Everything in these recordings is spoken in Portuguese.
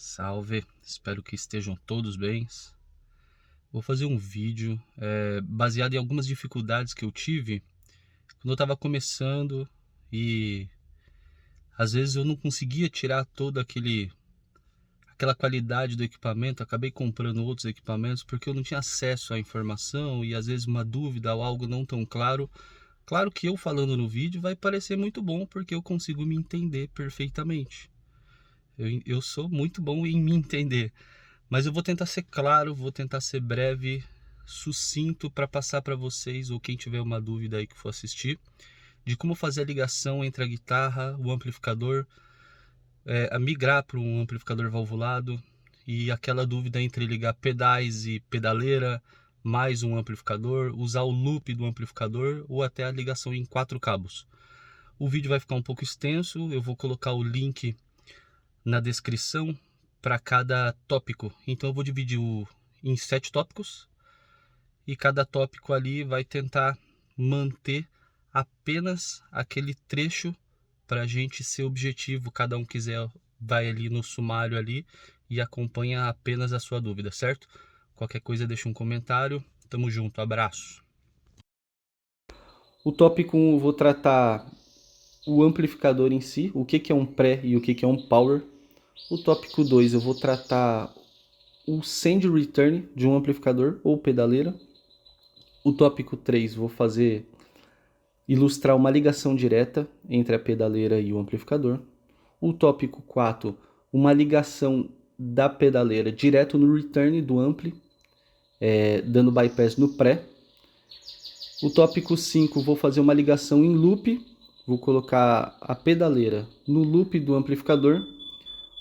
Salve, espero que estejam todos bem. Vou fazer um vídeo baseado em algumas dificuldades que eu tive quando eu estava começando e às vezes eu não conseguia tirar toda aquela qualidade do equipamento. Acabei comprando outros equipamentos porque eu não tinha acesso à informação e às vezes uma dúvida ou algo não tão claro. Claro que eu falando no vídeo vai parecer muito bom porque eu consigo me entender perfeitamente. Eu sou muito bom em me entender. Mas eu vou tentar ser claro, vou tentar ser breve, sucinto para passar para vocês ou quem tiver uma dúvida aí que for assistir, de como fazer a ligação entre a guitarra, o amplificador, a migrar para um amplificador valvulado e aquela dúvida entre ligar pedais e pedaleira, mais um amplificador, usar o loop do amplificador ou até a ligação em 4 cabos. O vídeo vai ficar um pouco extenso, eu vou colocar o link na descrição para cada tópico. Então eu vou dividir em 7 tópicos e cada tópico ali vai tentar manter apenas aquele trecho para a gente ser objetivo. Cada um quiser vai ali no sumário ali e acompanha apenas a sua dúvida, certo? Qualquer coisa deixa um comentário. Tamo junto, abraço. O tópico 1 eu vou tratar o amplificador em si, o que é um pré e o que é um power. O tópico 2 eu vou tratar o send return de um amplificador ou pedaleira. O tópico 3 vou ilustrar uma ligação direta entre a pedaleira e o amplificador. O tópico 4, uma ligação da pedaleira direto no return do ampli, dando bypass no pré. O tópico 5, vou fazer uma ligação em loop, vou colocar a pedaleira no loop do amplificador.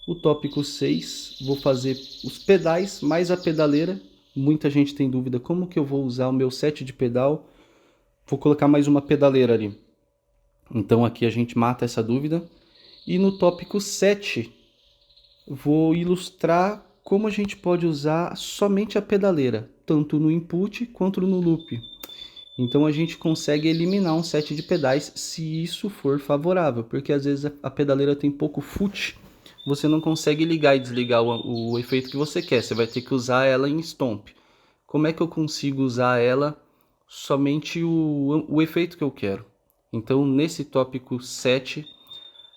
O tópico 6, vou fazer os pedais mais a pedaleira. Muita gente tem dúvida como que eu vou usar o meu set de pedal. Vou colocar mais uma pedaleira ali. Então aqui a gente mata essa dúvida. E no tópico 7, vou ilustrar como a gente pode usar somente a pedaleira, tanto no input quanto no loop. Então a gente consegue eliminar um set de pedais se isso for favorável, porque às vezes a pedaleira tem pouco foot, você não consegue ligar e desligar o efeito que você quer, você vai ter que usar ela em stomp. Como é que eu consigo usar ela somente o efeito que eu quero? Então nesse tópico 7,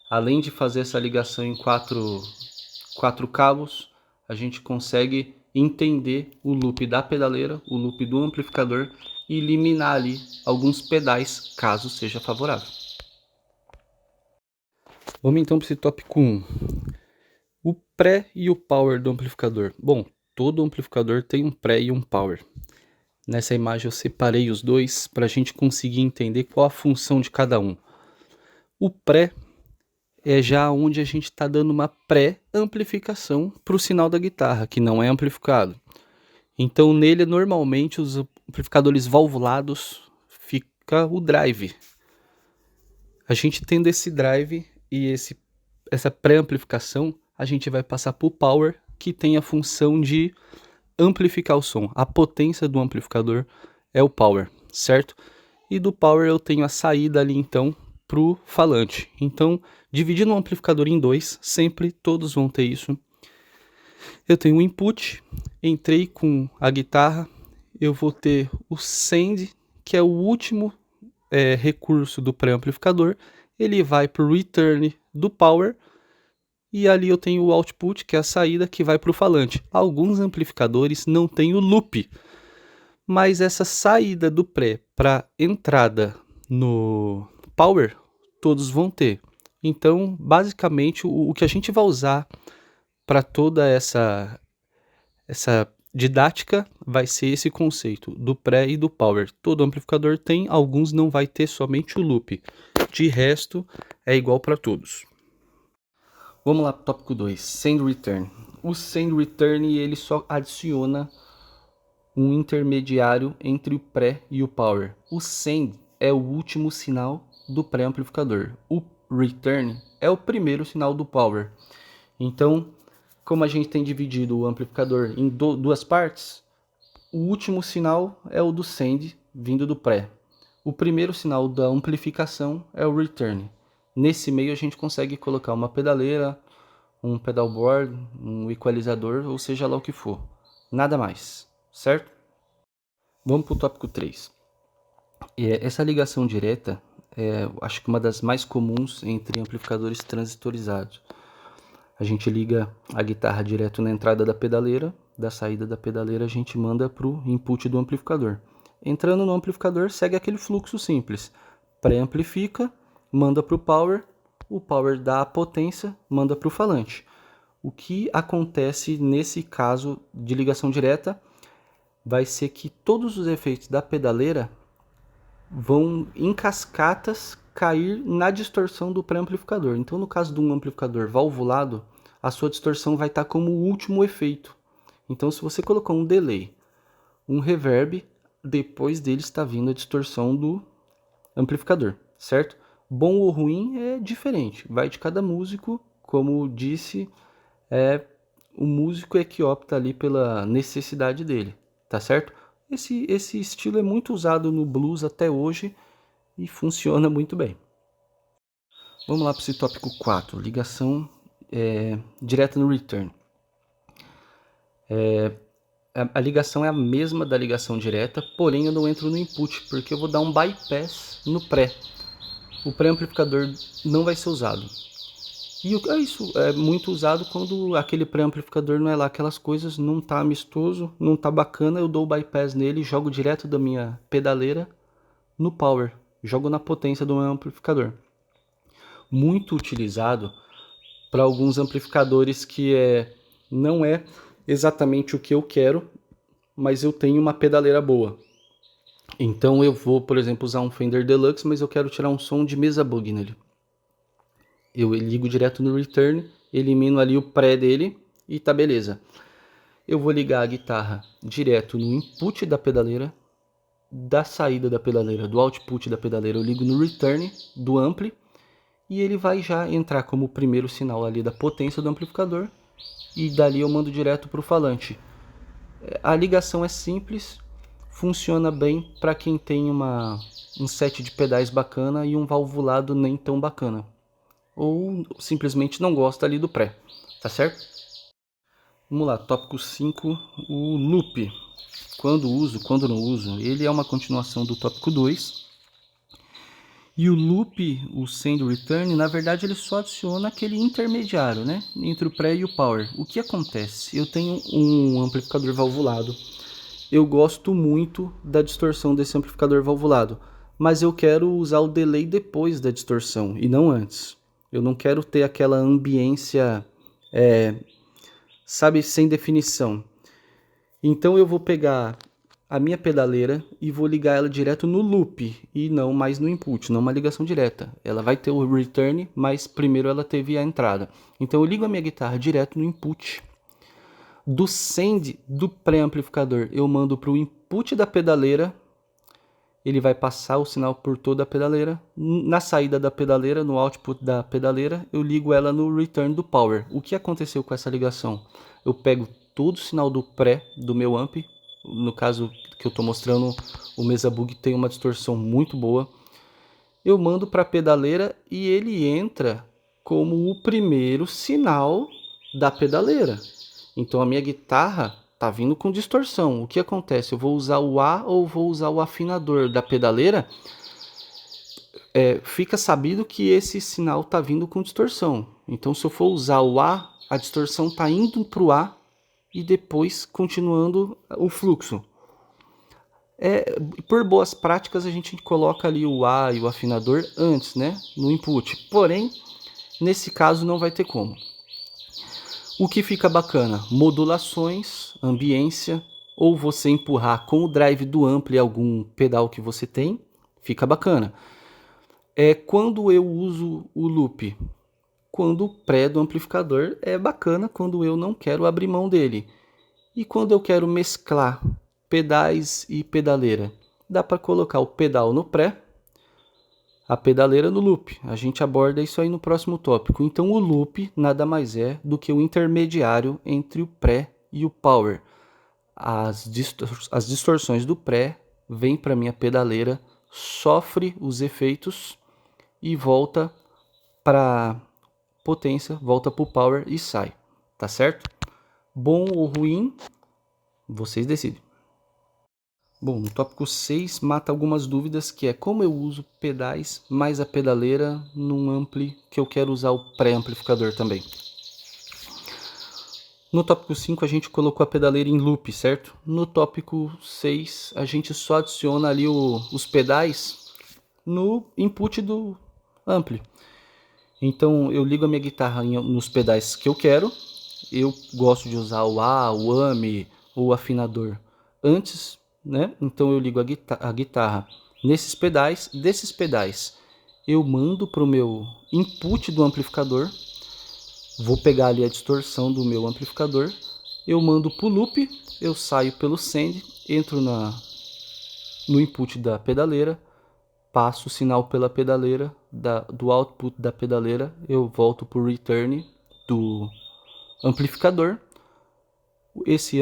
além de fazer essa ligação em quatro cabos, a gente consegue entender o loop da pedaleira, o loop do amplificador e eliminar ali alguns pedais, caso seja favorável. Vamos então para esse tópico 1. O pré e o power do amplificador. Bom, todo amplificador tem um pré e um power. Nessa imagem eu separei os dois para a gente conseguir entender qual a função de cada um. O pré é já onde a gente está dando uma pré-amplificação para o sinal da guitarra, que não é amplificado. Então nele normalmente os amplificadores valvulados fica o drive. A gente tendo esse drive e essa pré-amplificação, a gente vai passar para o power, que tem a função de amplificar o som. A potência do amplificador é o power, certo? E do power eu tenho a saída ali então para o falante. Então, dividindo o amplificador em dois, sempre todos vão ter isso. Eu tenho o input, entrei com a guitarra, eu vou ter o send, que é o último recurso do pré-amplificador. Ele vai para o return do power e ali eu tenho o output, que é a saída que vai para o falante. Alguns amplificadores não têm o loop, mas essa saída do pré para entrada no power, todos vão ter. Então, basicamente, o que a gente vai usar para toda essa didática vai ser esse conceito do pré e do power. Todo amplificador tem, alguns não vai ter somente o loop. De resto, é igual para todos. Vamos lá para o tópico 2, send return. O send return ele só adiciona um intermediário entre o pré e o power. O send é o último sinal do pré-amplificador. O return é o primeiro sinal do power. Então, como a gente tem dividido o amplificador em duas partes, o último sinal é o do send, vindo do pré. O primeiro sinal da amplificação é o return. Nesse meio a gente consegue colocar uma pedaleira, um pedalboard, um equalizador, ou seja lá o que for. Nada mais, certo? Vamos para o tópico 3. Essa ligação direta é, acho que uma das mais comuns entre amplificadores transistorizados. A gente liga a guitarra direto na entrada da pedaleira, da saída da pedaleira a gente manda para o input do amplificador. Entrando no amplificador, segue aquele fluxo simples. Pré-amplifica, manda para o power dá a potência, manda para o falante. O que acontece nesse caso de ligação direta vai ser que todos os efeitos da pedaleira vão em cascatas cair na distorção do pré-amplificador. Então, no caso de um amplificador valvulado, a sua distorção vai estar como o último efeito. Então, se você colocar um delay, um reverb, depois dele está vindo a distorção do amplificador, certo? Bom ou ruim é diferente, vai de cada músico, como disse, o músico é que opta ali pela necessidade dele, tá certo? Esse estilo é muito usado no blues até hoje e funciona muito bem. Vamos lá para esse tópico 4, ligação direta no return. A ligação é a mesma da ligação direta, porém eu não entro no input, porque eu vou dar um bypass no pré. O pré-amplificador não vai ser usado. E isso é muito usado quando aquele pré-amplificador não é lá aquelas coisas, não tá amistoso, não tá bacana, eu dou o bypass nele, jogo direto da minha pedaleira no power, jogo na potência do meu amplificador. Muito utilizado para alguns amplificadores que não é exatamente o que eu quero, mas eu tenho uma pedaleira boa. Então eu vou, por exemplo, usar um Fender Deluxe, mas eu quero tirar um som de mesa bug nele. Eu ligo direto no return, elimino ali o pré dele e tá beleza. Eu vou ligar a guitarra direto no input da pedaleira, da saída da pedaleira, do output da pedaleira, eu ligo no return do ampli e ele vai já entrar como o primeiro sinal ali da potência do amplificador e dali eu mando direto para o falante. A ligação é simples, funciona bem para quem tem um set de pedais bacana e um valvulado nem tão bacana. Ou simplesmente não gosta ali do pré, tá certo? Vamos lá, tópico 5, o loop. Quando uso, quando não uso, ele é uma continuação do tópico 2. E o loop, o send return, na verdade ele só adiciona aquele intermediário, né? Entre o pré e o power. O que acontece? Eu tenho um amplificador valvulado. Eu gosto muito da distorção desse amplificador valvulado, mas eu quero usar o delay depois da distorção e não antes. Eu não quero ter aquela ambiência, sabe, sem definição. Então eu vou pegar a minha pedaleira e vou ligar ela direto no loop e não mais no input, não uma ligação direta. Ela vai ter o return, mas primeiro ela teve a entrada. Então eu ligo a minha guitarra direto no input. Do send do pré-amplificador eu mando para o input da pedaleira, ele vai passar o sinal por toda a pedaleira. Na saída da pedaleira, no output da pedaleira, eu ligo ela no return do power. O que aconteceu com essa ligação? Eu pego todo o sinal do pré do meu amp, no caso que eu estou mostrando, o Mesa Bug tem uma distorção muito boa. Eu mando para a pedaleira e ele entra como o primeiro sinal da pedaleira. Então a minha guitarra tá vindo com distorção. O que acontece? Eu vou usar o A ou vou usar o afinador da pedaleira? Fica sabido que esse sinal tá vindo com distorção. Então se eu for usar o A, a distorção tá indo para o A e depois continuando o fluxo. Por boas práticas a gente coloca ali o A e o afinador antes, né, no input. Porém, nesse caso não vai ter como. O que fica bacana, modulações, ambiência, ou você empurrar com o drive do ampli algum pedal que você tem, fica bacana. Quando eu uso o loop, quando o pré do amplificador é bacana, quando eu não quero abrir mão dele. E quando eu quero mesclar pedais e pedaleira, dá para colocar o pedal no pré, a pedaleira no loop. A gente aborda isso aí no próximo tópico. Então o loop nada mais é do que o intermediário entre o pré e o power. As distorções do pré vêm para minha pedaleira, sofre os efeitos e volta para potência, volta pro power e sai, tá certo? Bom ou ruim, vocês decidem. Bom, no tópico 6 mata algumas dúvidas, que é como eu uso pedais mais a pedaleira num ampli que eu quero usar o pré-amplificador também. No tópico 5 a gente colocou a pedaleira em loop, certo? No tópico 6 a gente só adiciona ali os pedais no input do ampli. Então eu ligo a minha guitarra nos pedais que eu quero. Eu gosto de usar o A, o AMI, o afinador antes, né? Então eu ligo a guitarra nesses pedais. Desses pedais eu mando para o meu input do amplificador. Vou pegar ali a distorção do meu amplificador. Eu mando para o loop, eu saio pelo send, entro no input da pedaleira, passo o sinal pela pedaleira, do output da pedaleira, eu volto para o return do amplificador. Esse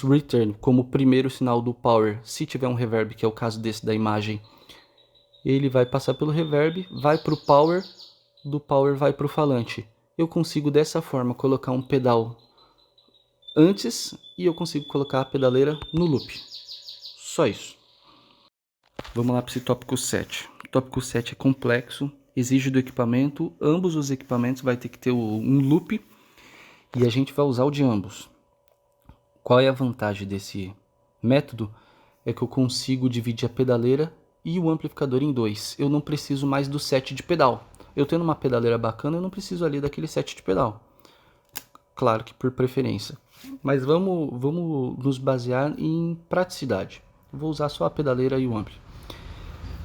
return, como primeiro sinal do power, se tiver um reverb, que é o caso desse da imagem, ele vai passar pelo reverb, vai para o power, do power vai para o falante. Eu consigo dessa forma colocar um pedal antes e eu consigo colocar a pedaleira no loop. Só isso. Vamos lá para esse tópico 7. O tópico 7 é complexo, exige do equipamento. Ambos os equipamentos vai ter que ter um loop e a gente vai usar o de ambos. Qual é a vantagem desse método? É que eu consigo dividir a pedaleira e o amplificador em dois. Eu não preciso mais do set de pedal. Eu tendo uma pedaleira bacana, eu não preciso ali daquele set de pedal. Claro que por preferência. Mas vamos nos basear em praticidade. Eu vou usar só a pedaleira e o ampli.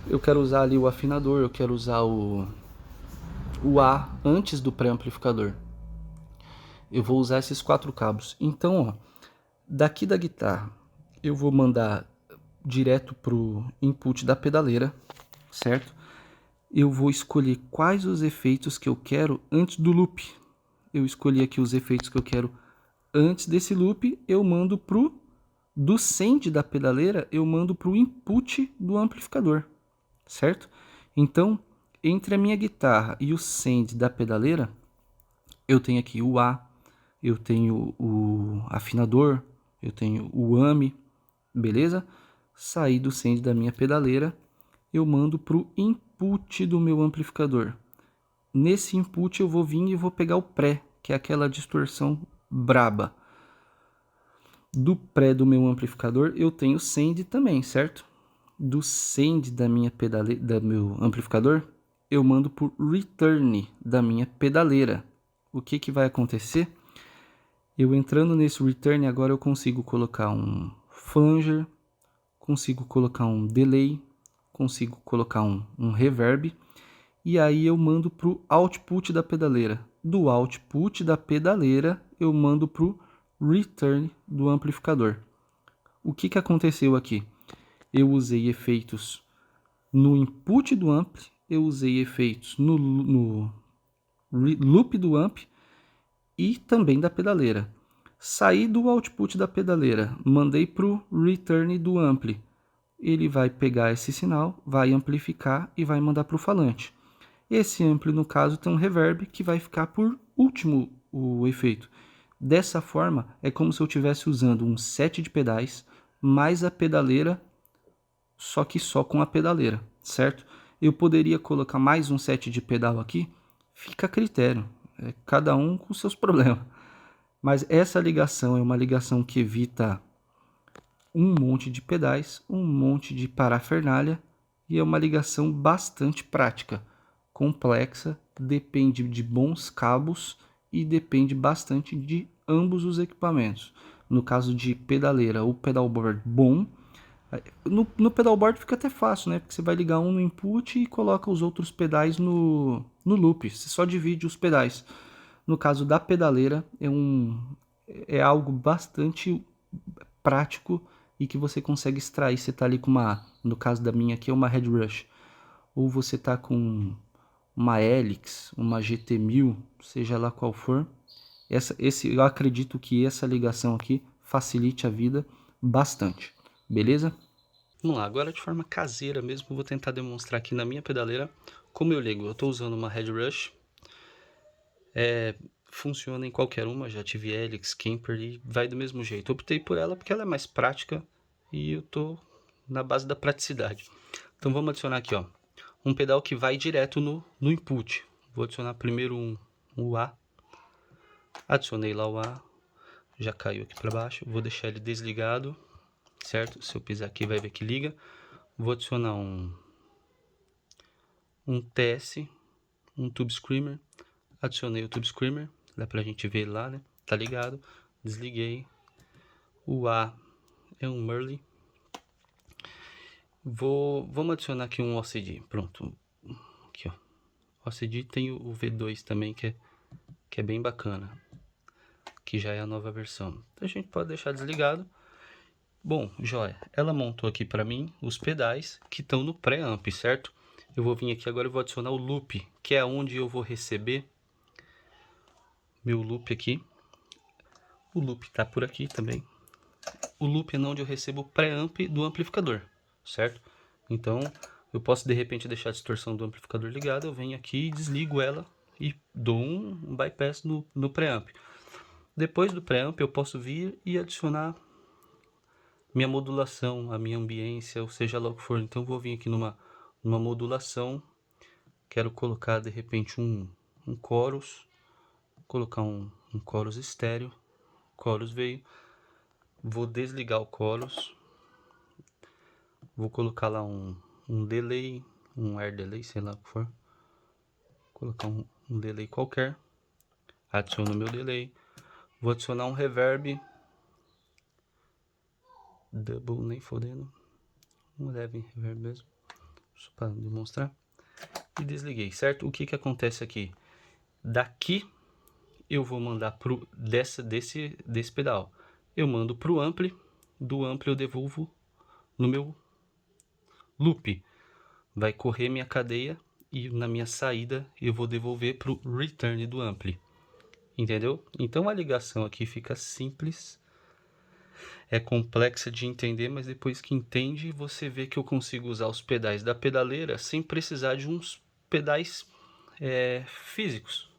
Eu quero usar ali o afinador, eu quero usar o A antes do pré-amplificador. Eu vou usar esses 4 cabos. Então, ó, daqui da guitarra, eu vou mandar direto pro input da pedaleira, certo? Eu vou escolher quais os efeitos que eu quero antes do loop. Eu escolhi aqui os efeitos que eu quero antes desse loop, eu mando do send da pedaleira, eu mando pro input do amplificador, certo? Então, entre a minha guitarra e o send da pedaleira, eu tenho aqui o A, eu tenho o afinador, eu tenho o AMI, beleza? Saí do send da minha pedaleira, eu mando para o input do meu amplificador. Nesse input eu vou vir e vou pegar o pré, que é aquela distorção braba. Do pré do meu amplificador eu tenho send também, certo? Do send da minha pedaleira, do meu amplificador, eu mando por return da minha pedaleira. O que vai acontecer? Eu entrando nesse return agora eu consigo colocar um flanger, consigo colocar um delay, consigo colocar um reverb, e aí eu mando para o output da pedaleira. Do output da pedaleira eu mando para o return do amplificador. O que aconteceu aqui? Eu usei efeitos no input do ampli, eu usei efeitos no loop do amp e também da pedaleira. Saí do output da pedaleira, mandei para o return do ampli. Ele vai pegar esse sinal, vai amplificar e vai mandar para o falante. Esse ampli, no caso, tem um reverb que vai ficar por último o efeito. Dessa forma, é como se eu estivesse usando um set de pedais mais a pedaleira, só que só com a pedaleira, certo? Eu poderia colocar mais um set de pedal aqui, fica a critério, cada um com seus problemas. Mas essa ligação é uma ligação que evita um monte de pedais, um monte de parafernália, e é uma ligação bastante prática, complexa, depende de bons cabos e depende bastante de ambos os equipamentos. No caso de pedaleira ou pedalboard bom, no pedalboard fica até fácil, né? Porque você vai ligar um no input e coloca os outros pedais no loop. Você só divide os pedais. No caso da pedaleira, é algo bastante prático e que você consegue extrair. Você tá ali com no caso da minha aqui é uma Headrush, ou você tá com uma Helix, uma GT1000, seja lá qual for. Eu acredito que essa ligação aqui facilite a vida bastante, beleza? Vamos lá, agora de forma caseira mesmo, eu vou tentar demonstrar aqui na minha pedaleira como eu ligo. Eu estou usando uma Headrush, Funciona em qualquer uma, já tive Helix, Kemper e vai do mesmo jeito. Optei por ela porque ela é mais prática e eu tô na base da praticidade. Então vamos adicionar aqui, ó, um pedal que vai direto no input. Vou adicionar primeiro um A. Adicionei lá o A, já caiu aqui para baixo. Vou deixar ele desligado, certo? Se eu pisar aqui vai ver que liga. Vou adicionar um TS, um Tube Screamer. Adicionei o Tube Screamer, dá pra gente ver lá, né? Tá ligado. Desliguei. O A é um Merle. Vamos adicionar aqui um OCD. Pronto. Aqui, ó. OCD tem o V2 também, que é bem bacana. Que já é a nova versão. Então a gente pode deixar desligado. Bom, joia. Ela montou aqui pra mim os pedais que estão no pré-amp, certo? Eu vou vir aqui agora e vou adicionar o loop, que é onde eu vou receber meu loop aqui. O loop tá por aqui também. O loop é onde eu recebo o pré-amp do amplificador, certo? Então, eu posso de repente deixar a distorção do amplificador ligada, eu venho aqui e desligo ela e dou um bypass no pré-amp. Depois do pré-amp eu posso vir e adicionar minha modulação, a minha ambiência, ou seja lá o que for. Então eu vou vir aqui numa modulação, quero colocar de repente um chorus, colocar um chorus estéreo, chorus veio, vou desligar o chorus, vou colocar lá um delay, um air delay, sei lá o que for, colocar um delay qualquer, adiciono meu delay, vou adicionar um reverb, double nem fodendo, um leve reverb mesmo, só para demonstrar, e desliguei, certo? O que acontece aqui? Daqui eu vou mandar pro desse pedal, eu mando pro ampli, do ampli eu devolvo no meu loop, vai correr minha cadeia e na minha saída eu vou devolver pro return do ampli, entendeu? Então a ligação aqui fica simples, é complexa de entender, mas depois que entende você vê que eu consigo usar os pedais da pedaleira sem precisar de uns pedais físicos.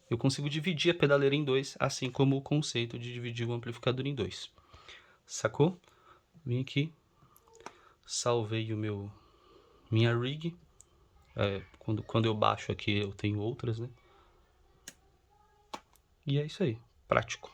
Eu consigo dividir a pedaleira em dois, assim como o conceito de dividir o amplificador em dois. Sacou? Vim aqui, salvei minha rig. Quando eu baixo aqui eu tenho outras, né? E é isso aí, prático.